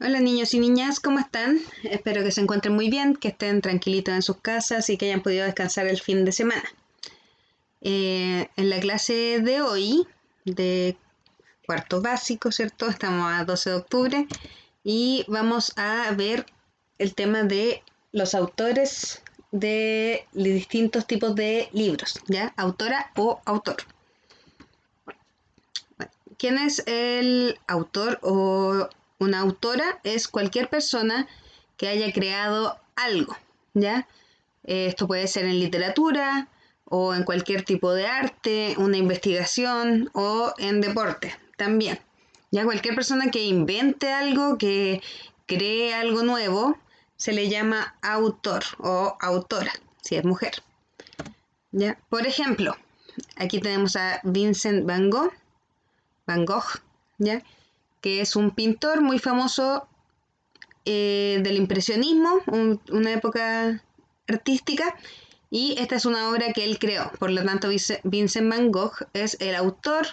Hola niños y niñas, ¿cómo están? Espero que se encuentren muy bien, que estén tranquilitos en sus casas y que hayan podido descansar el fin de semana. En la clase de hoy, de cuarto básico, ¿cierto? Estamos a 12 de octubre y vamos a ver el tema de los autores de distintos tipos de libros, ¿ya? Autora o autor. ¿Quién es el autor o una autora? Es cualquier persona que haya creado algo, ¿ya? Esto puede ser en literatura o en cualquier tipo de arte, una investigación o en deporte también. Ya cualquier persona que invente algo, que cree algo nuevo, se le llama autor o autora, si es mujer. ¿Ya? Por ejemplo, aquí tenemos a Vincent Van Gogh, ¿ya? Que es un pintor muy famoso del impresionismo, una época artística, y esta es una obra que él creó. Por lo tanto, Vincent Van Gogh es el autor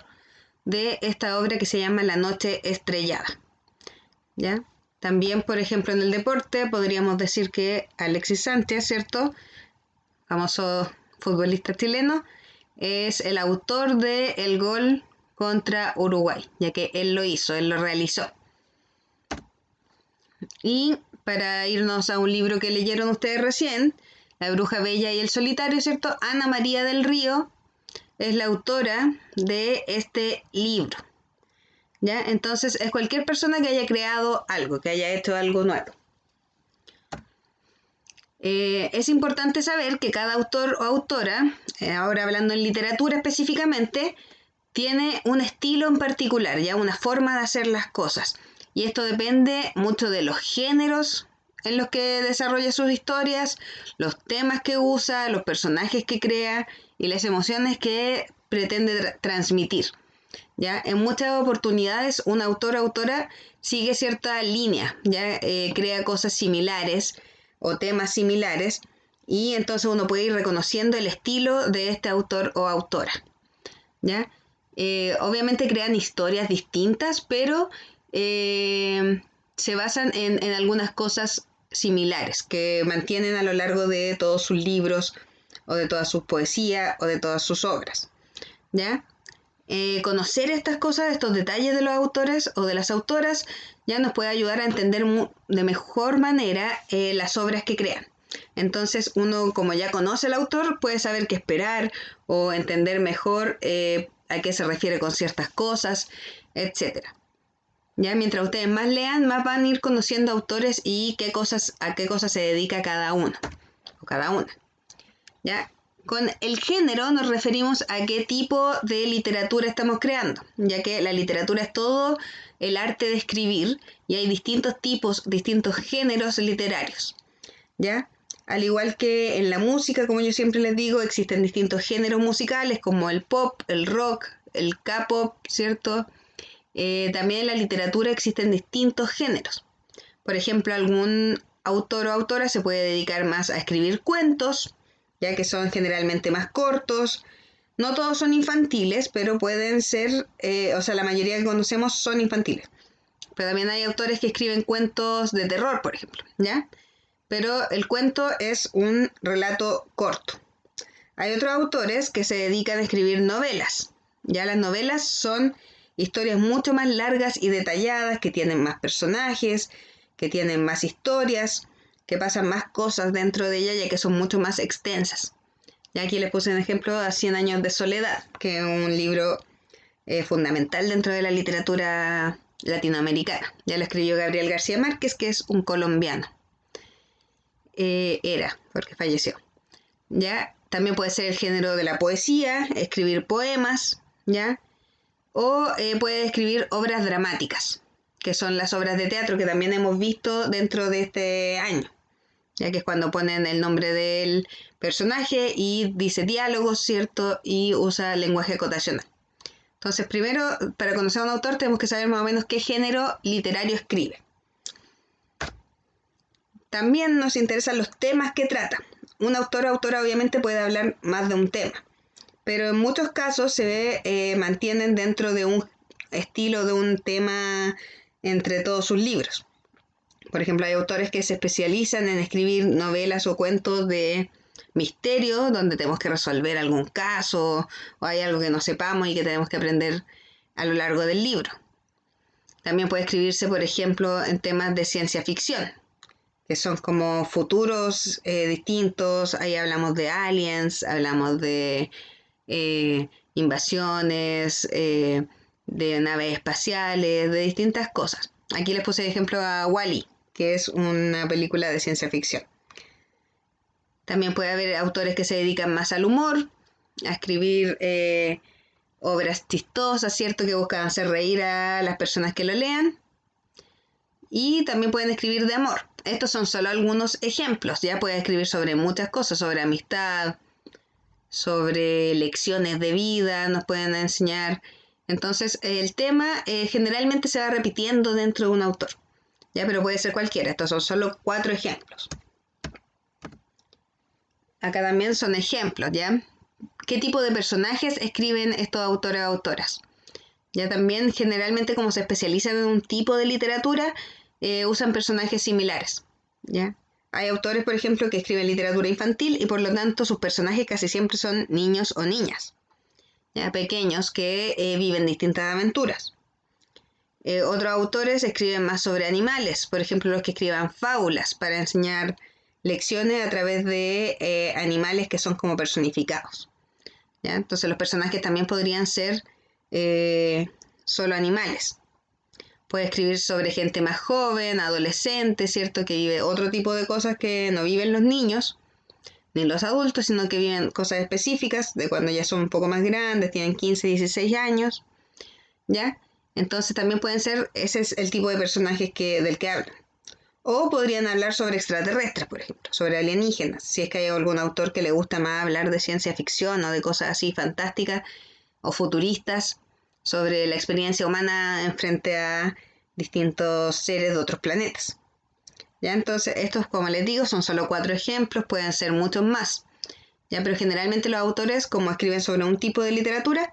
de esta obra que se llama La Noche Estrellada, ¿ya? También, por ejemplo, en el deporte podríamos decir que Alexis Sánchez, ¿cierto? Famoso futbolista chileno, es el autor del gol contra Uruguay, ya que él lo hizo, él lo realizó. Y para irnos a un libro que leyeron ustedes recién, La Bruja Bella y el Solitario, ¿cierto? Ana María del Río es la autora de este libro, ¿ya? Entonces es cualquier persona que haya creado algo, que haya hecho algo nuevo. Es importante saber que cada autor o autora, ahora hablando en literatura específicamente, tiene un estilo en particular, ya una forma de hacer las cosas. Y esto depende mucho de los géneros en los que desarrolla sus historias, los temas que usa, los personajes que crea y las emociones que pretende transmitir. ¿Ya? En muchas oportunidades un autor o autora sigue cierta línea, ¿ya? Crea cosas similares o temas similares y entonces uno puede ir reconociendo el estilo de este autor o autora, ¿ya? Obviamente crean historias distintas, pero se basan en algunas cosas similares que mantienen a lo largo de todos sus libros o de todas sus poesías o de todas sus obras, ¿ya? Conocer estas cosas, estos detalles de los autores o de las autoras, ya nos puede ayudar a entender de mejor manera las obras que crean. Entonces uno, como ya conoce al autor, puede saber qué esperar o entender mejor a qué se refiere con ciertas cosas, etcétera. Ya mientras ustedes más lean, más van a ir conociendo autores y a qué cosas se dedica cada uno o cada una. ¿Ya? Con el género nos referimos a qué tipo de literatura estamos creando, ya que la literatura es todo el arte de escribir y hay distintos tipos, distintos géneros literarios, ¿ya? Al igual que en la música, como yo siempre les digo, existen distintos géneros musicales como el pop, el rock, el K-pop, ¿cierto? También en la literatura existen distintos géneros. Por ejemplo, algún autor o autora se puede dedicar más a escribir cuentos, ya que son generalmente más cortos. No todos son infantiles, pero pueden ser, la mayoría que conocemos son infantiles. Pero también hay autores que escriben cuentos de terror, por ejemplo, ¿ya? Pero el cuento es un relato corto. Hay otros autores que se dedican a escribir novelas. Ya las novelas son historias mucho más largas y detalladas, que tienen más personajes, que tienen más historias, que pasan más cosas dentro de ella, ya que son mucho más extensas. Y aquí les puse un ejemplo a 100 años de soledad, que es un libro fundamental dentro de la literatura latinoamericana. Ya lo escribió Gabriel García Márquez, que es un colombiano. Porque falleció. ¿Ya? También puede ser el género de la poesía, escribir poemas, ¿ya? O puede escribir obras dramáticas, que son las obras de teatro que también hemos visto dentro de este año, ya que es cuando ponen el nombre del personaje y dice diálogos, ¿cierto? Y usa lenguaje acotacional. Entonces, primero, para conocer a un autor tenemos que saber más o menos qué género literario escribe. También nos interesan los temas que trata. Un autor o autora obviamente puede hablar más de un tema, pero en muchos casos mantienen dentro de un estilo, de un tema entre todos sus libros. Por ejemplo, hay autores que se especializan en escribir novelas o cuentos de misterio, donde tenemos que resolver algún caso o hay algo que no sepamos y que tenemos que aprender a lo largo del libro. También puede escribirse, por ejemplo, en temas de ciencia ficción, que son como futuros distintos. Ahí hablamos de aliens, hablamos de invasiones, de naves espaciales, de distintas cosas. Aquí les puse de ejemplo a Wall-E, que es una película de ciencia ficción. También puede haber autores que se dedican más al humor, a escribir obras chistosas, ¿cierto? Que buscan hacer reír a las personas que lo lean. Y también pueden escribir de amor. Estos son solo algunos ejemplos. Ya pueden escribir sobre muchas cosas, sobre amistad, sobre lecciones de vida, nos pueden enseñar. Entonces, el tema generalmente se va repitiendo dentro de un autor. Ya, pero puede ser cualquiera. Estos son solo 4 ejemplos. Acá también son ejemplos, ¿ya? ¿Qué tipo de personajes escriben estos autores o autoras? Ya también generalmente como se especializan en un tipo de literatura, usan personajes similares, ¿ya? Hay autores, por ejemplo, que escriben literatura infantil y por lo tanto sus personajes casi siempre son niños o niñas, ¿ya? Pequeños que viven distintas aventuras. Otros autores escriben más sobre animales, por ejemplo, los que escriban fábulas para enseñar lecciones a través de animales que son como personificados, ¿ya? Entonces los personajes también podrían ser solo animales. Puede escribir sobre gente más joven, adolescente, ¿cierto? Que vive otro tipo de cosas que no viven los niños, ni los adultos, sino que viven cosas específicas de cuando ya son un poco más grandes, tienen 15, 16 años, ¿ya? Entonces también pueden ser, ese es el tipo de personajes del que hablan. O podrían hablar sobre extraterrestres, por ejemplo, sobre alienígenas, si es que hay algún autor que le gusta más hablar de ciencia ficción o de cosas así fantásticas o futuristas, sobre la experiencia humana en frente a distintos seres de otros planetas. ¿Ya? Entonces, estos, como les digo, son solo 4 ejemplos, pueden ser muchos más. ¿Ya? Pero generalmente los autores, como escriben sobre un tipo de literatura,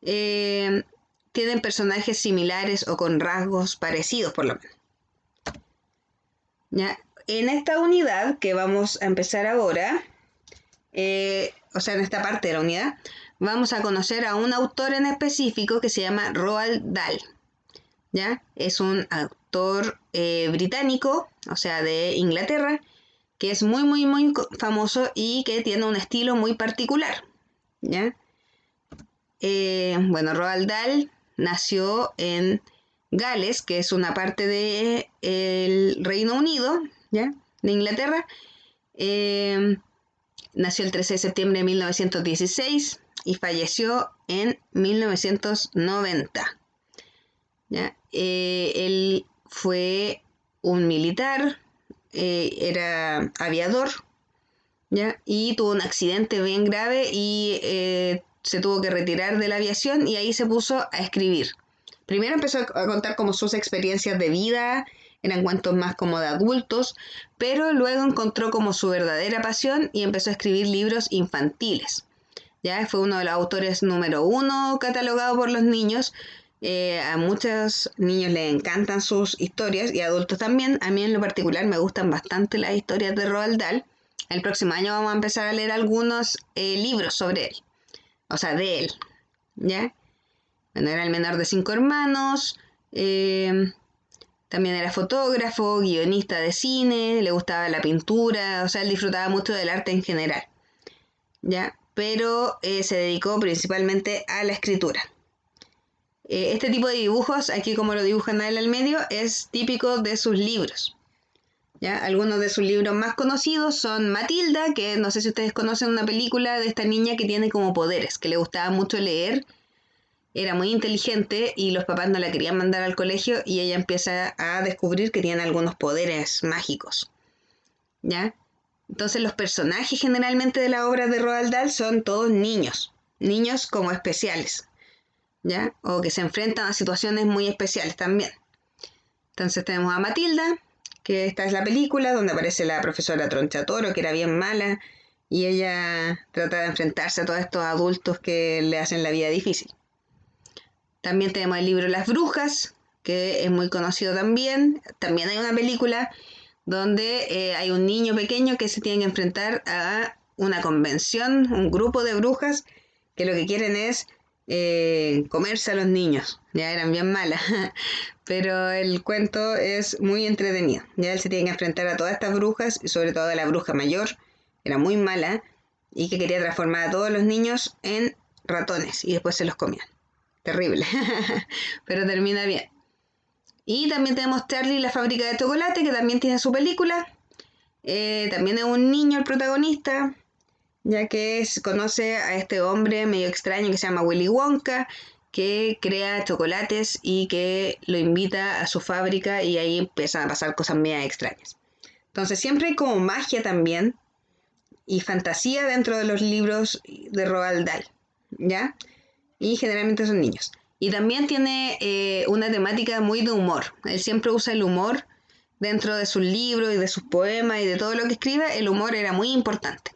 tienen personajes similares o con rasgos parecidos, por lo menos. ¿Ya? En esta unidad que vamos a empezar ahora, o sea, en esta parte de la unidad, vamos a conocer a un autor en específico que se llama Roald Dahl. ¿Ya? Es un autor británico, o sea, de Inglaterra, que es muy, muy, muy famoso y que tiene un estilo muy particular. ¿Ya? Bueno, Roald Dahl nació en Gales, que es una parte del Reino Unido, ¿ya? De Inglaterra. Nació el 13 de septiembre de 1916 y falleció en 1990. ¿Ya? Él fue un militar, era aviador, ¿ya? Y tuvo un accidente bien grave y se tuvo que retirar de la aviación y ahí se puso a escribir. Primero empezó a contar como sus experiencias de vida, eran cuentos más como de adultos, pero luego encontró como su verdadera pasión y empezó a escribir libros infantiles. Ya fue uno de los autores número 1 catalogado por los niños. A muchos niños les encantan sus historias y adultos también. A mí en lo particular me gustan bastante las historias de Roald Dahl. El próximo año vamos a empezar a leer algunos libros sobre él, o sea, de él, ¿ya? Bueno, era el menor de 5 hermanos, también era fotógrafo, guionista de cine, le gustaba la pintura, o sea, él disfrutaba mucho del arte en general, ¿ya? Pero se dedicó principalmente a la escritura. Este tipo de dibujos, aquí como lo dibujan a él al medio, es típico de sus libros, ¿ya? Algunos de sus libros más conocidos son Matilda, que no sé si ustedes conocen una película de esta niña que tiene como poderes, que le gustaba mucho leer, era muy inteligente y los papás no la querían mandar al colegio y ella empieza a descubrir que tiene algunos poderes mágicos, ¿ya? Entonces los personajes generalmente de la obra de Roald Dahl son todos niños, niños como especiales, ¿ya? O que se enfrentan a situaciones muy especiales también. Entonces tenemos a Matilda, que esta es la película donde aparece la profesora Tronchatoro, que era bien mala, y ella trata de enfrentarse a todos estos adultos que le hacen la vida difícil. También tenemos el libro Las Brujas, que es muy conocido también. También hay una película donde hay un niño pequeño que se tiene que enfrentar a una convención, un grupo de brujas que lo que quieren es comerse a los niños. Ya eran bien malas, pero el cuento es muy entretenido. Ya él se tiene que enfrentar a todas estas brujas y sobre todo a la bruja mayor, era muy mala y que quería transformar a todos los niños en ratones y después se los comían. Terrible, pero termina bien. Y también tenemos Charlie y la fábrica de chocolate, que también tiene su película. También es un niño el protagonista, ya que conoce a este hombre medio extraño que se llama Willy Wonka, que crea chocolates y que lo invita a su fábrica y ahí empiezan a pasar cosas medio extrañas. Entonces siempre hay como magia también y fantasía dentro de los libros de Roald Dahl, ¿ya? Y generalmente son niños. Y también tiene una temática muy de humor. Él siempre usa el humor dentro de sus libros y de sus poemas y de todo lo que escribe. El humor era muy importante.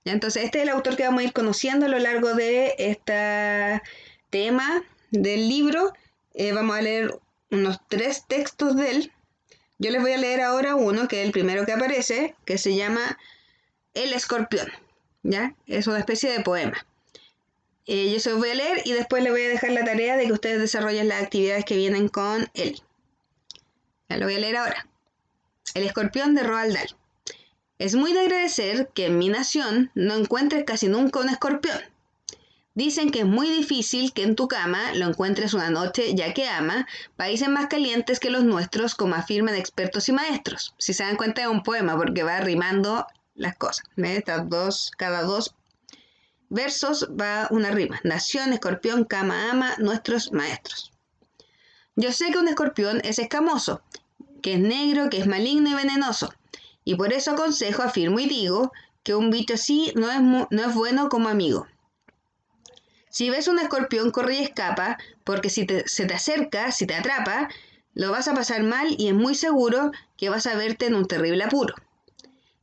¿Ya? Entonces este es el autor que vamos a ir conociendo a lo largo de este tema del libro. Vamos a leer unos 3 textos de él. Yo les voy a leer ahora uno, que es el primero que aparece, que se llama El Escorpión. ¿Ya? Es una especie de poema. Yo se los voy a leer y después les voy a dejar la tarea de que ustedes desarrollen las actividades que vienen con él. Ya lo voy a leer ahora. El Escorpión de Roald Dahl. Es muy de agradecer que en mi nación no encuentres casi nunca un escorpión. Dicen que es muy difícil que en tu cama lo encuentres una noche, ya que ama países más calientes que los nuestros, como afirman expertos y maestros. Si se dan cuenta, es un poema porque va rimando las cosas. Cada dos versos va una rima. Nación, escorpión, cama, ama, nuestros maestros. Yo sé que un escorpión es escamoso, que es negro, que es maligno y venenoso. Y por eso aconsejo, afirmo y digo, que un bicho así no es bueno como amigo. Si ves un escorpión, corre y escapa, porque se te acerca, si te atrapa, lo vas a pasar mal y es muy seguro que vas a verte en un terrible apuro.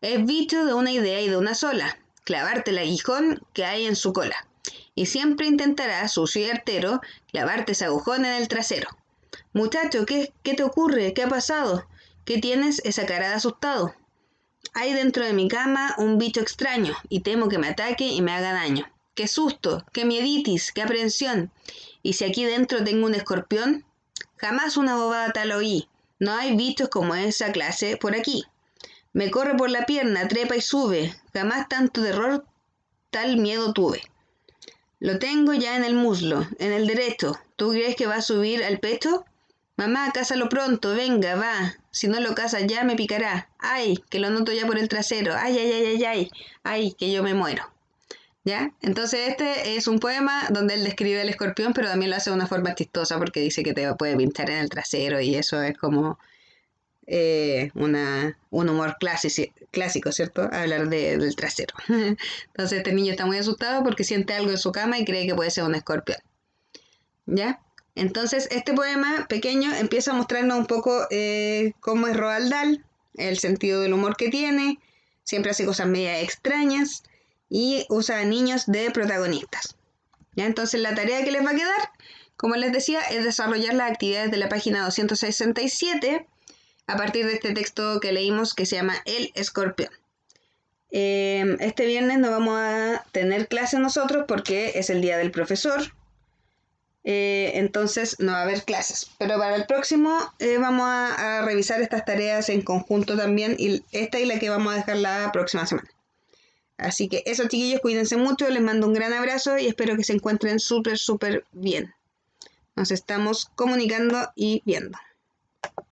Es bicho de una idea y de una sola, clavarte el aguijón que hay en su cola. Y siempre intentará, sucio y artero, clavarte ese agujón en el trasero. Muchacho, ¿qué te ocurre? ¿Qué ha pasado? ¿Qué tienes esa cara de asustado? Hay dentro de mi cama un bicho extraño y temo que me ataque y me haga daño. ¡Qué susto! ¡Qué mieditis! ¡Qué aprensión! Y si aquí dentro tengo un escorpión, jamás una bobada tal oí. No hay bichos como esa clase por aquí. Me corre por la pierna, trepa y sube. Jamás tanto terror, tal miedo tuve. Lo tengo ya en el muslo, en el derecho. ¿Tú crees que va a subir al pecho? Mamá, cásalo pronto, venga, va. Si no lo casas ya me picará. Ay, que lo noto ya por el trasero. Ay, ay, ay, ay, ay. Ay, que yo me muero. ¿Ya? Entonces este es un poema donde él describe al escorpión, pero también lo hace de una forma chistosa porque dice que te puede pinchar en el trasero y eso es como un humor clásico, ¿cierto? Hablar del trasero. Entonces este niño está muy asustado porque siente algo en su cama y cree que puede ser un escorpión. ¿Ya? Entonces este poema pequeño empieza a mostrarnos un poco cómo es Roald Dahl, el sentido del humor que tiene, siempre hace cosas media extrañas y usa a niños de protagonistas. ¿Ya? Entonces la tarea que les va a quedar, como les decía, es desarrollar las actividades de la página 267 a partir de este texto que leímos que se llama El Escorpión. Este viernes no vamos a tener clase nosotros porque es el día del profesor. Entonces no va a haber clases, pero para el próximo vamos a revisar estas tareas en conjunto también, y esta y la que vamos a dejar la próxima semana. Así que eso, chiquillos, cuídense mucho, les mando un gran abrazo y espero que se encuentren súper bien. Nos estamos comunicando y viendo.